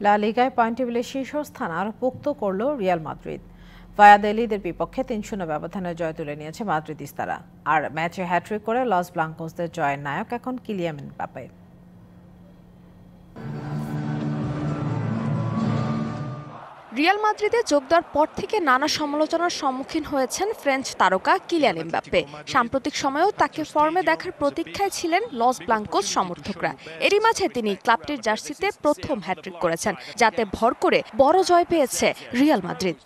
লা লিগায় পয়েন্ট টেবিলের শীর্ষস্থান আরও পোক্ত করল রিয়াল মাদ্রিদ। ভায়াদোলিদের বিপক্ষে ৩-০ ব্যবধানে জয় তুলে নিয়েছে মাদ্রিদিস্তারা। আর ম্যাচে হ্যাট্রিক করে লস ব্লাঙ্কোসদের জয়ের নায়ক এখন কিলিয়ান এমবাপ্পে। রিয়াল মাদ্রিদে যোগ দেওয়ার পর থেকে নানা সমালোচনার সম্মুখীন হয়েছেন ফ্রেঞ্চ তারকা কিলিয়ান এমবাপ্পে। সাম্প্রতিক সময়েও তাকে ফর্মে দেখার প্রতীক্ষায় ছিলেন লস ব্লাঙ্কোস সমর্থকরা। এরই মাঝে তিনি ক্লাবটির জার্সিতে প্রথম হ্যাট্রিক করেছেন, যাতে ভর করে বড় জয় পেয়েছে রিয়াল মাদ্রিদ।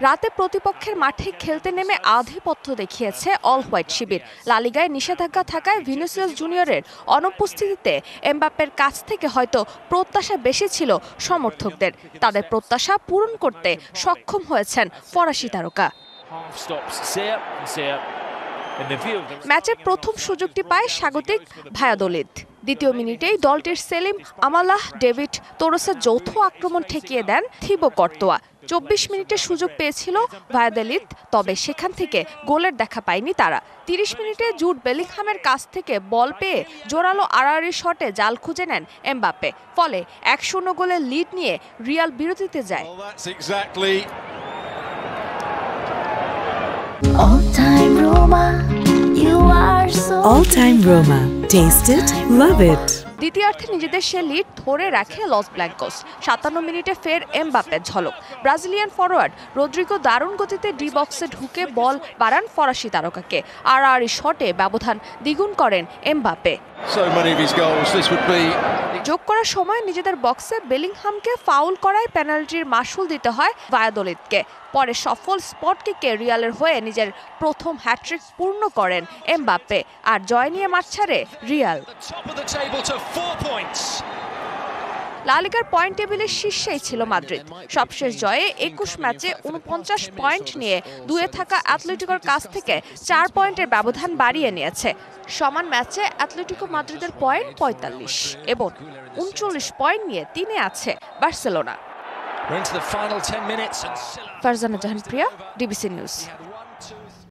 রাতে প্রতিপক্ষের মাঠে খেলতে নেমে আধিপত্য দেখিয়েছে অল হোয়াইট শিবির। লা লিগায় নিষেধাজ্ঞা থাকায় ভিনিসিয়াস জুনিয়রের অনুপস্থিতিতে এমবাপ্পের কাছ থেকে হয়তো প্রত্যাশা বেশি ছিল সমর্থকদের। তাদের প্রত্যাশা পূরণ করতে সক্ষম হয়েছেন ফরাসি তারকা। ম্যাচের প্রথম সুযোগটি পায় স্বাগতিক ভায়াদোলিদ। দ্বিতীয় মিনিটেই দলটির সেলিম আমালাহ ডেভিড তোরসের যৌথ আক্রমণ ঠেকিয়ে দেন থিবো কর্তোয়া। ২৪ মিনিটে সুযোগ পেয়েছিল ভায়াদোলিদ, তবে সেখান থেকে গোলের দেখা পায়নি তারা। ৩০ মিনিটে জুড বেলিংহামের কাছ থেকে বল পেয়ে জোরালো আড়াআড়ি শটে জাল খুঁজে নেন এমবাপ্পে। ফলে ১-০ গোলের লিড নিয়ে রিয়াল বিরতিতে যায়। All-time Roma. Taste it, love it. দ্বিতীয়ার্ধে নিজেদের সে লিড ধরে রাখে লস ব্ল্যাঙ্কোস। ৫৭ মিনিটে ফের এমবাপ্পের ঝলক। ব্রাজিলিয়ান ফরোয়ার্ড রদ্রিগো দারুণ গতিতে ডি বক্সে ঢুকে বল বাড়ান ফরাসি তারকাকে। আড়াআড়ি শটে ব্যবধান দ্বিগুণ করেন এমবাপ্পে। যোগ করার সময় নিজেদের বক্সে বেলিংহামকে ফাউল করায় পেনাল্টির মাসুল দিতে হয় ভায়াদোলিদকে। পরে সফল স্পট কিকে রিয়ালের হয়ে নিজের প্রথম হ্যাট্রিক পূর্ণ করেন এমবাপ্পে। আর জয় নিয়ে মাঠ ছাড়ে রিয়াল। লা লিগার পয়েন্ট টেবিলের শীর্ষেই ছিল মাদ্রিদ। সবশেষ জয়ে ২১ ম্যাচে ৪৯ পয়েন্ট নিয়ে দুয়ে থাকা অ্যাটলেটিকোর কাছ থেকে ৪ পয়েন্টের ব্যবধান বাড়িয়ে নিয়েছে। সমান ম্যাচে অ্যাটলেটিকো মাদ্রিদের পয়েন্ট ৪৫ এবং ৩৯ পয়েন্ট নিয়ে ৩-এ আছে বার্সেলোনা। ফারজানা জাহান প্রিয়া, ডিবিসি নিউজ।